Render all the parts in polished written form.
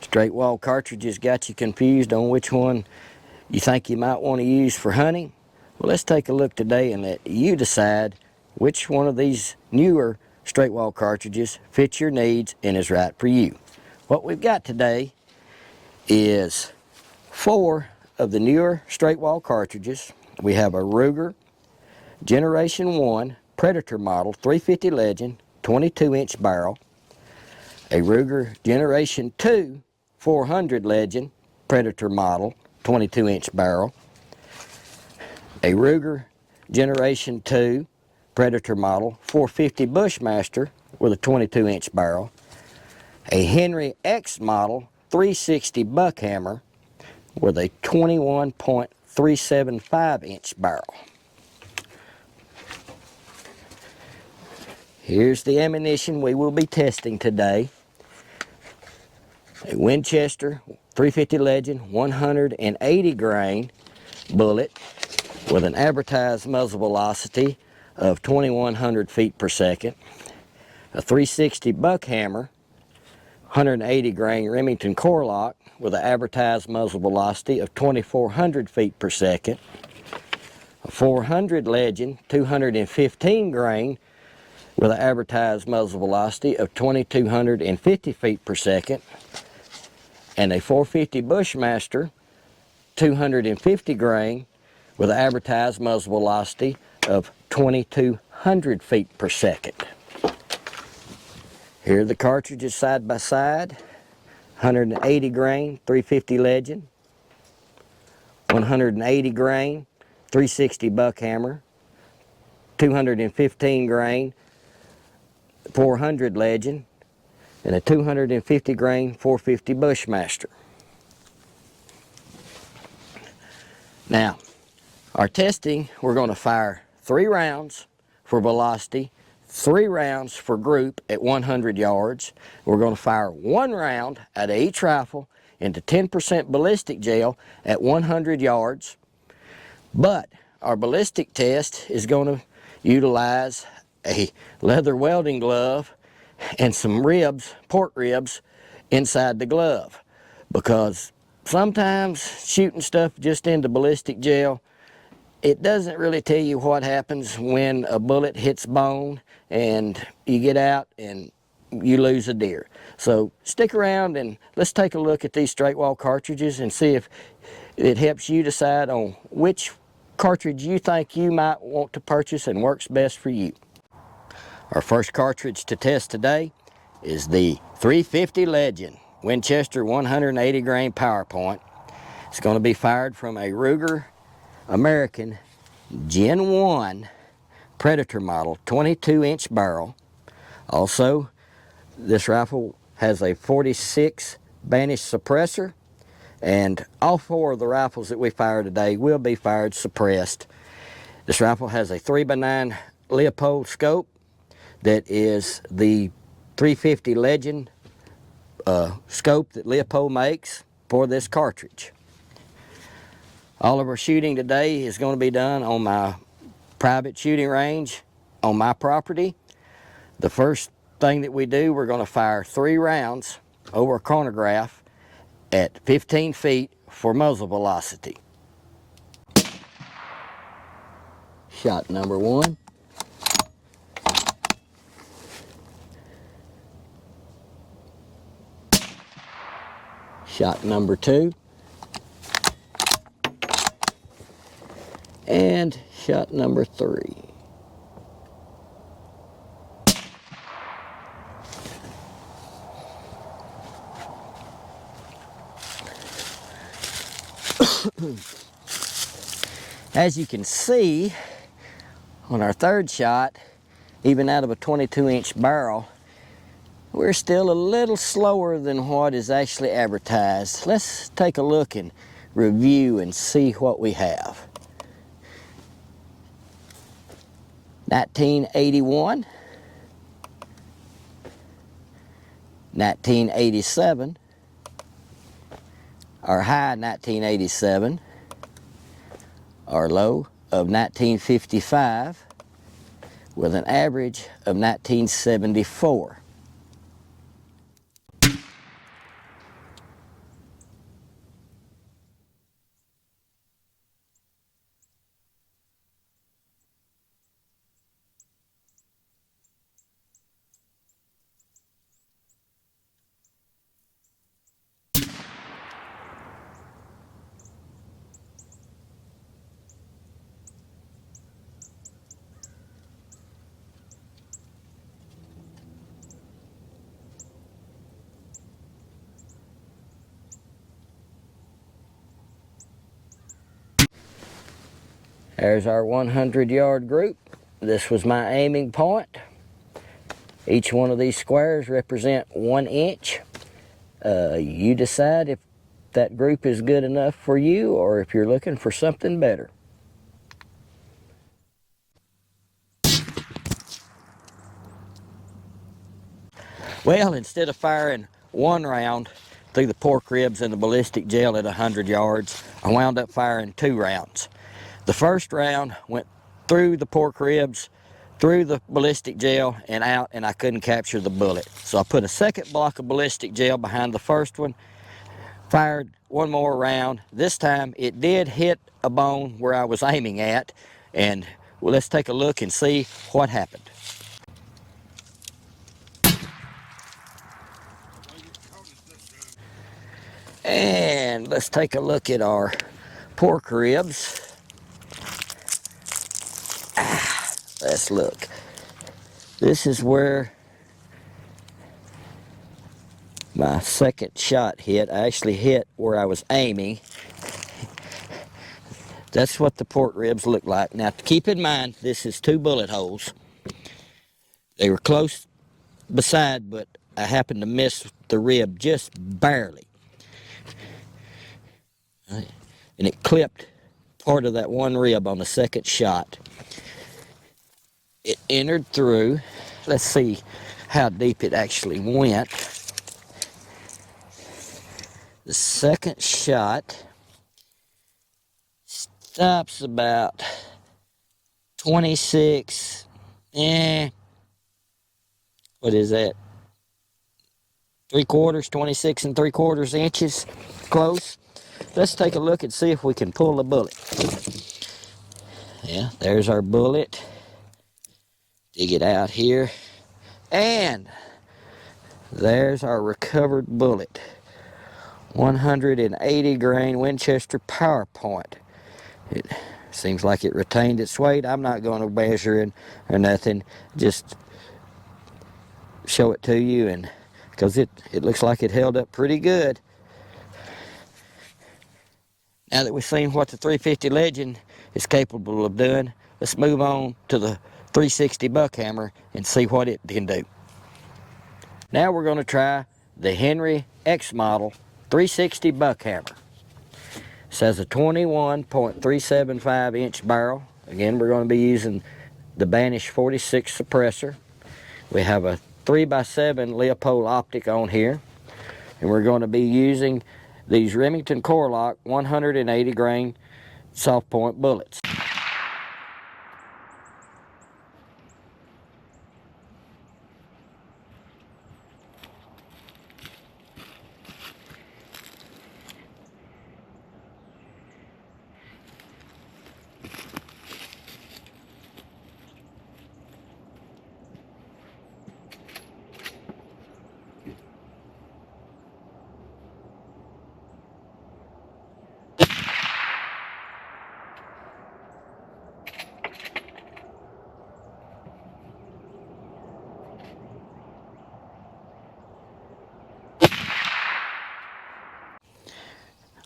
Straight wall cartridges got you confused on which one you think you might want to use for hunting? Well, let's take a look today and let you decide which one of these newer straight wall cartridges fits your needs and is right for you. What we've got today is 4 of the newer straight wall cartridges. We have a Ruger Generation 1 Predator model 350 Legend 22-inch barrel, a Ruger Generation 2 400 Legend Predator model 22-inch barrel, a Ruger Generation 2 Predator model 450 Bushmaster with a 22-inch barrel, a Henry X model 360 BUCKHAMMER with a 21.375-inch barrel. Here's the ammunition we will be testing today. A Winchester 350 Legend 180 grain bullet with an advertised muzzle velocity of 2100 feet per second. A 360 BUCKHAMMER 180 grain Remington core lock with an advertised muzzle velocity of 2400 feet per second. A 400 Legend 215 grain with an advertised muzzle velocity of 2250 feet per second, and a 450 Bushmaster 250 grain with an advertised muzzle velocity of 2200 feet per second. Here are the cartridges side by side. 180 grain 350 Legend, 180 grain 360 BUCKHAMMER, 215 grain 400 Legend, and a 250 grain 450 Bushmaster. Now, our testing, we're going to fire 3 rounds for velocity, 3 rounds for group at 100 yards. We're going to fire 1 round out of each rifle into 10% ballistic gel at 100 yards. But our ballistic test is going to utilize a leather welding glove and some ribs, pork ribs, inside the glove, because sometimes shooting stuff just into ballistic gel, it doesn't really tell you what happens when a bullet hits bone and you get out and you lose a deer. So stick around and let's take a look at these straight wall cartridges and see if it helps you decide on which cartridge you think you might want to purchase and works best for you. Our first cartridge to test today is the 350 Legend Winchester 180 grain PowerPoint. It's going to be fired from a Ruger American Gen 1 Predator model 22-inch barrel. Also, this rifle has a 46 Banish suppressor, and all 4 of the rifles that we fire today will be fired suppressed. This rifle has a 3x9 Leopold scope that is the 350 Legend scope that Leopold makes for this cartridge. All of our shooting today is going to be done on my private shooting range on my property. The first thing that we do, we're going to fire 3 rounds over a chronograph at 15 feet for muzzle velocity. Shot number 1. Shot number 2. And shot number 3. As you can see, on our 3rd shot, even out of a 22-inch barrel, we're still a little slower than what is actually advertised. Let's take a look and review and see what we have. 1981, 1987, our high 1987, our low of 1955, with an average of 1974. There's our 100-yard group. This was my aiming point. Each one of these squares represent 1 inch. You decide if that group is good enough for you or if you're looking for something better. Well, instead of firing 1 round through the pork ribs and the ballistic gel at 100 yards, I wound up firing 2 rounds. The first round went through the pork ribs, through the ballistic gel, and out, and I couldn't capture the bullet. So I put a second block of ballistic gel behind the first one, fired 1 more round. This time it did hit a bone where I was aiming at, and well, let's take a look and see what happened. And let's take a look at our pork ribs. Let's look. This is where my second shot hit. I actually hit where I was aiming. That's what the pork ribs look like. Now, keep in mind, this is 2 bullet holes. They were close beside, but I happened to miss the rib just barely. And it clipped part of that 1 rib on the second shot. It entered through. Let's see how deep it actually went. The second shot stops about 26, what is that? 3/4, 26 3/4 inches, close. Let's take a look and see if we can pull the bullet. Yeah, there's our bullet. Dig it out here. And there's our recovered bullet. 180 grain Winchester power point. It seems like it retained its weight. I'm not going to measure it or nothing. Just show it to you, and because it looks like it held up pretty good. Now that we've seen what the 350 Legend is capable of doing, let's move on to the 360 Buckhammer and see what it can do. Now we're going to try the Henry X model 360 Buckhammer. This has a 21.375 inch barrel. Again, we're going to be using the Banish 46 suppressor. We have a 3x7 Leopold optic on here, and we're going to be using these Remington Core-Lock 180 grain soft point bullets.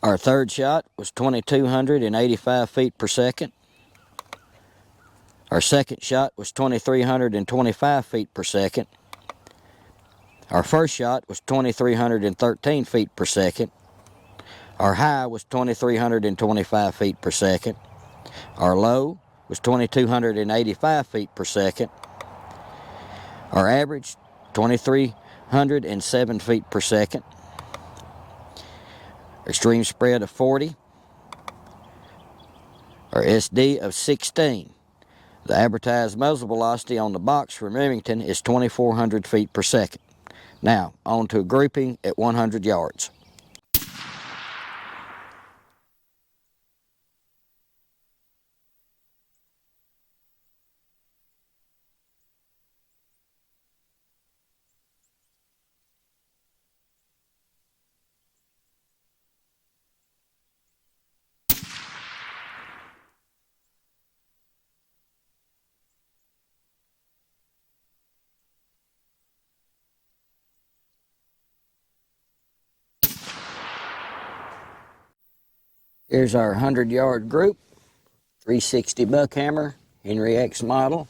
Our third shot was 2,285 feet per second. Our second shot was 2,325 feet per second. Our first shot was 2,313 feet per second. Our high was 2,325 feet per second. Our low was 2,285 feet per second. Our average, 2,307 feet per second. Extreme spread of 40. Our SD of 16. The advertised muzzle velocity on the box from Remington is 2,400 feet per second. Now, on to a grouping at 100 yards. Here's our 100-yard group, 360 buckhammer, Henry X model.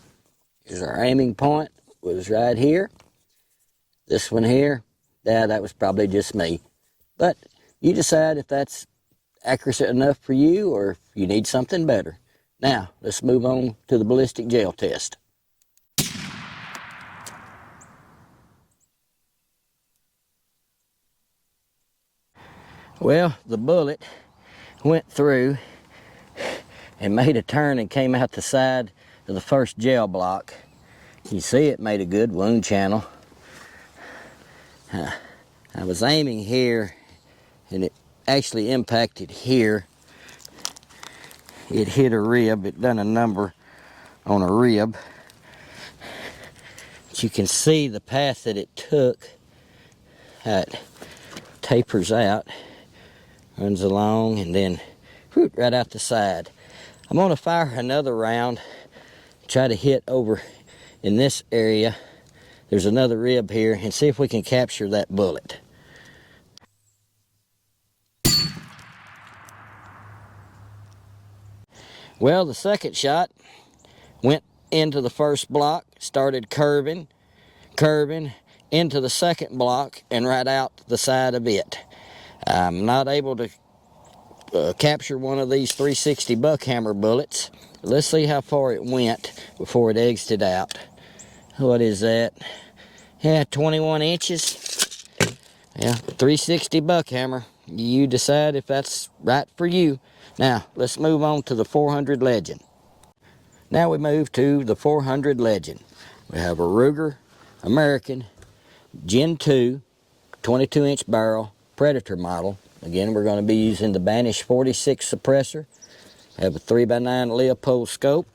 Here's our aiming point, was right here. This one here, yeah, that was probably just me. But you decide if that's accurate enough for you or if you need something better. Now, let's move on to the ballistic gel test. Well, the bullet went through and made a turn and came out the side of the first gel block. You see it made a good wound channel. I was aiming here and it actually impacted here. It hit a rib, it done a number on a rib. But you can see the path that it took. It tapers out, runs along, and then whoop, right out the side. I'm gonna fire another round, try to hit over in this area. There's another rib here, and see if we can capture that bullet. Well, the second shot went into the first block, started curving into the second block and right out the side of it. I'm not able to capture one of these 360 buckhammer bullets. Let's see how far it went before it exited out. What is that? Yeah, 21 inches. Yeah, 360 buckhammer. You decide if that's right for you. Now, let's move on to the 400 Legend. Now we move to the 400 Legend. We have a Ruger American Gen 2 22-inch barrel Predator model. Again, we're going to be using the Banish 46 suppressor. We have a 3x9 Leopold scope.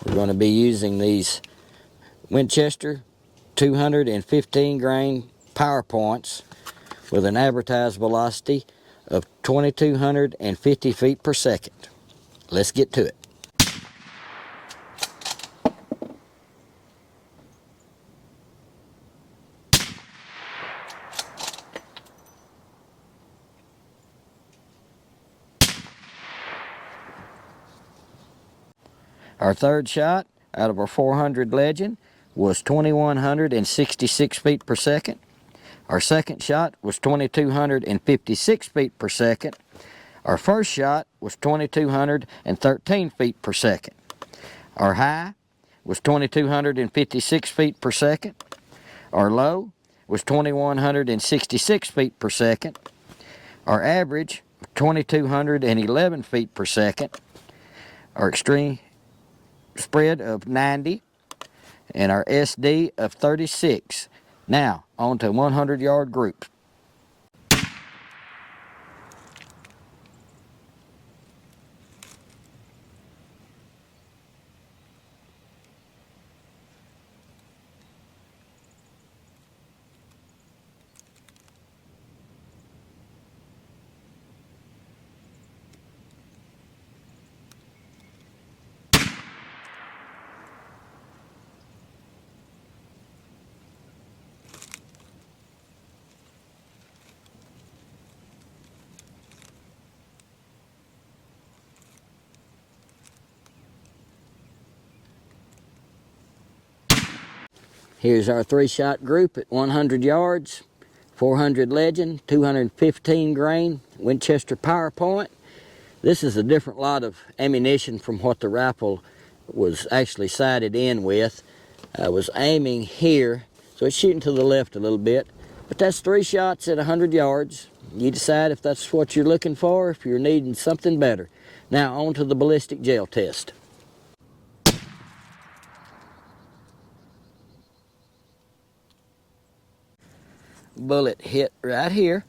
We're going to be using these Winchester 215 grain power points with an advertised velocity of 2,250 feet per second. Let's get to it. Our third shot out of our 400 Legend was 2,166 feet per second. Our second shot was 2,256 feet per second. Our first shot was 2,213 feet per second. Our high was 2,256 feet per second. Our low was 2,166 feet per second. Our average, 2,211 feet per second. Our extreme spread of 90, and our SD of 36. Now, on to 100-yard groups. Here's our 3-shot group at 100 yards. 400 Legend, 215 grain, Winchester power point. This is a different lot of ammunition from what the rifle was actually sighted in with. I was aiming here, so it's shooting to the left a little bit. But that's 3 shots at 100 yards. You decide if that's what you're looking for, if you're needing something better. Now on to the ballistic gel test. Bullet hit right here,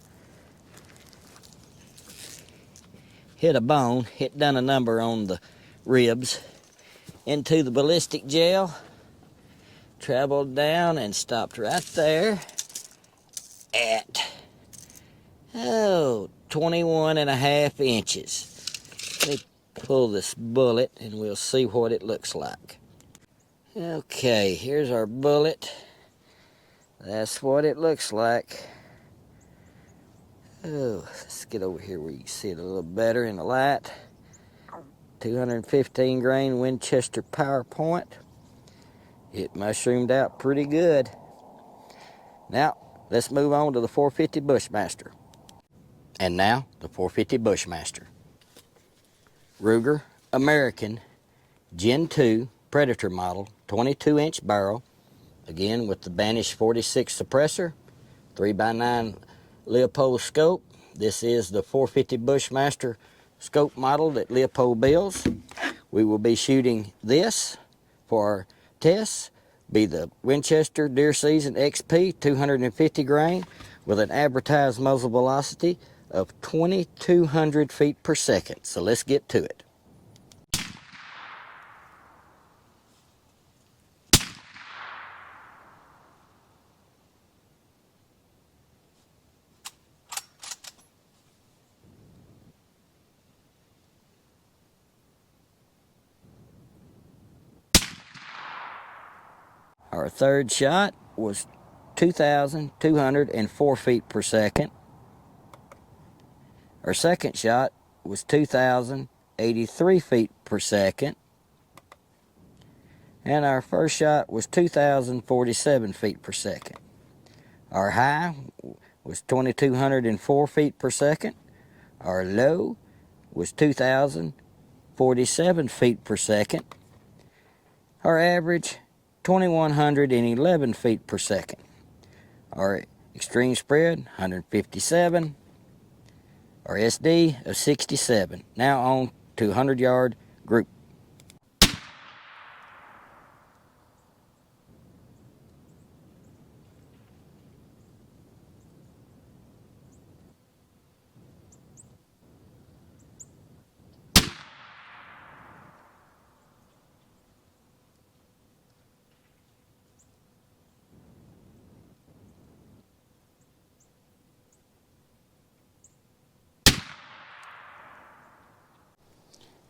hit a bone, hit done a number on the ribs, into the ballistic gel, traveled down and stopped right there at 21.5 inches. Let me pull this bullet and we'll see what it looks like. Okay, here's our bullet. That's what it looks like. Oh, let's get over here where you can see it a little better in the light. 215 grain Winchester power point. It mushroomed out pretty good. Now, let's move on to the 450 Bushmaster. And now, the 450 Bushmaster. Ruger American Gen 2 Predator model, 22-inch barrel, again with the Banish 46 suppressor, 3x9 Leopold scope. This is the 450 Bushmaster scope model that Leopold builds. We will be shooting this for our tests, be the Winchester Deer Season XP 250 grain with an advertised muzzle velocity of 2,200 feet per second. So let's get to it. Our third shot was 2,204 feet per second. Our second shot was 2,083 feet per second. And our first shot was 2,047 feet per second. Our high was 2,204 feet per second. Our low was 2,047 feet per second. Our average, 2,111 feet per second. Our extreme spread, 157. Our SD of 67. Now on to 100-yard group.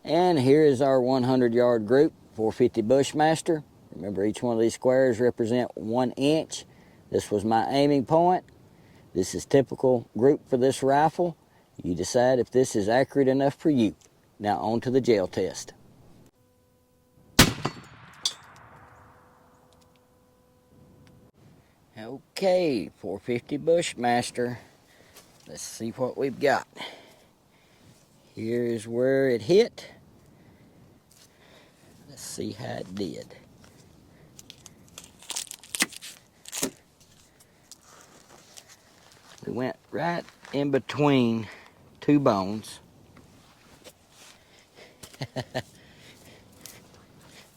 And here is our 100-yard group, 450 Bushmaster. Remember, each one of these squares represent 1 inch. This was my aiming point. This is typical group for this rifle. You decide if this is accurate enough for you. Now on to the gel test. Okay, 450 Bushmaster. Let's see what we've got. Here's where it hit. Let's see how it did. We went right in between two bones. Let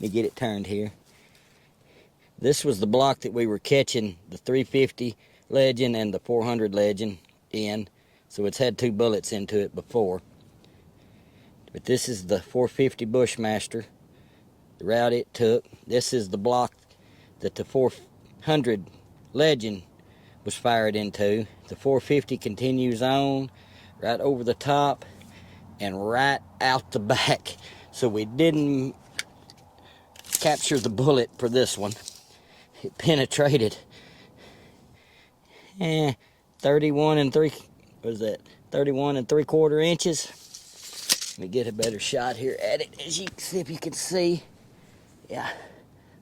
me get it turned here. This was the block that we were catching the 350 Legend and the 400 Legend in. So it's had 2 bullets into it before. But this is the 450 Bushmaster, the route it took. This is the block that the 400 Legend was fired into. The 450 continues on right over the top and right out the back. So we didn't capture the bullet for this one. It penetrated 31 and 3/4 inches. Let me get a better shot here at it, as you can see, if you can see. Yeah,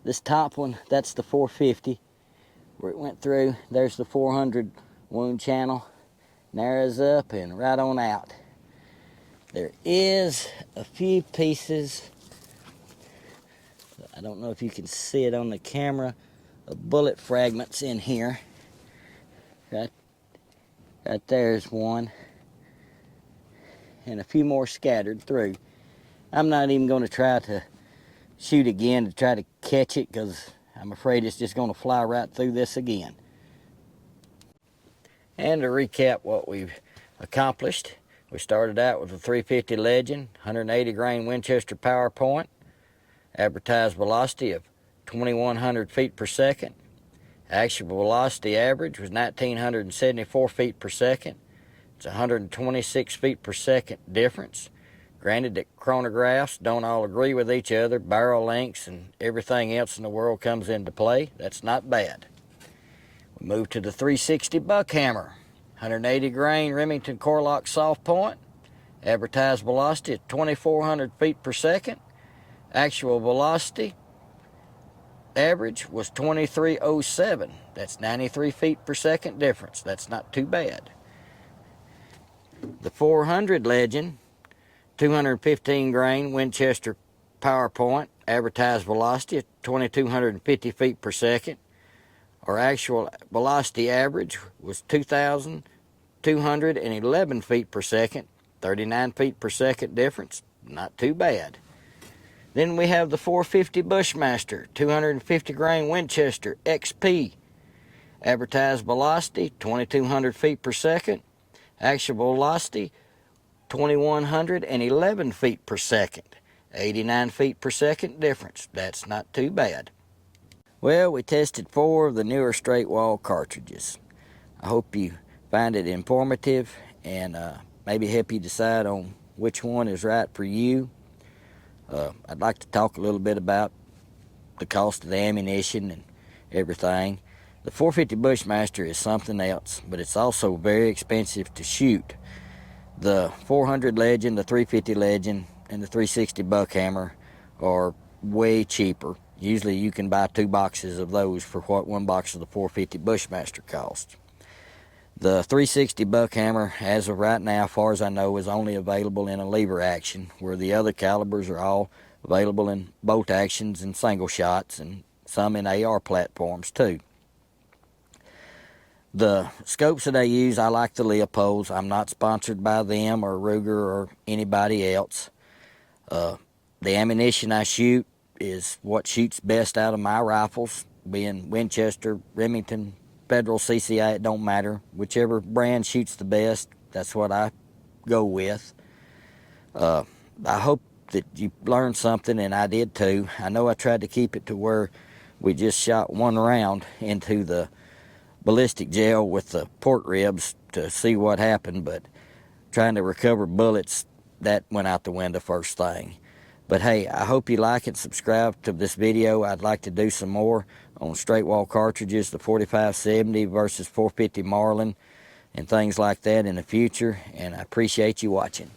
this top one, that's the 450 where it went through. There's the 400 wound channel, narrows up and right on out. There is a few pieces, I don't know if you can see it on the camera, of bullet fragments in here. Right there's one, and a few more scattered through. I'm not even going to try to shoot again to try to catch it, because I'm afraid it's just going to fly right through this again. And to recap what we've accomplished, we started out with a 350 Legend, 180 grain Winchester power point, advertised velocity of 2,100 feet per second. Actual velocity average was 1,974 feet per second. It's 126 feet per second difference. Granted that chronographs don't all agree with each other, barrel lengths and everything else in the world comes into play. That's not bad. We move to the 360 BUCKHAMMER, 180 grain Remington Core Lock soft point, Advertised velocity at 2,400 feet per second. Actual velocity average was 2307. That's 93 feet per second difference. That's not too bad. The 400 Legend, 215 grain Winchester PowerPoint, advertised velocity at 2,250 feet per second. Our actual velocity average was 2,211 feet per second, 39 feet per second difference. Not too bad. Then we have the 450 Bushmaster, 250 grain Winchester XP. Advertised velocity, 2,200 feet per second. Actual velocity, 2,111 feet per second. 89 feet per second difference. That's not too bad. Well, we tested 4 of the newer straight wall cartridges. I hope you find it informative and maybe help you decide on which one is right for you. I'd like to talk a little bit about the cost of the ammunition and everything. The 450 Bushmaster is something else, but it's also very expensive to shoot. The 400 Legend, the 350 Legend, and the 360 BUCKHAMMER are way cheaper. Usually you can buy 2 boxes of those for what 1 box of the 450 Bushmaster costs. The 360 BUCKHAMMER, as of right now, as far as I know, is only available in a lever action, where the other calibers are all available in bolt actions and single shots, and some in AR platforms too. The scopes that I use, I like the Leopolds. I'm not sponsored by them or Ruger or anybody else. The ammunition I shoot is what shoots best out of my rifles, being Winchester, Remington, Federal, CCI, it don't matter. Whichever brand shoots the best, that's what I go with. I hope that you learned something, and I did too. I know I tried to keep it to where we just shot 1 round into the ballistic gel with the port ribs to see what happened, but trying to recover bullets, that went out the window first thing. But hey, I hope you like and subscribe to this video. I'd like to do some more on straight wall cartridges, the 4570 versus 450 Marlin, and things like that in the future, and I appreciate you watching.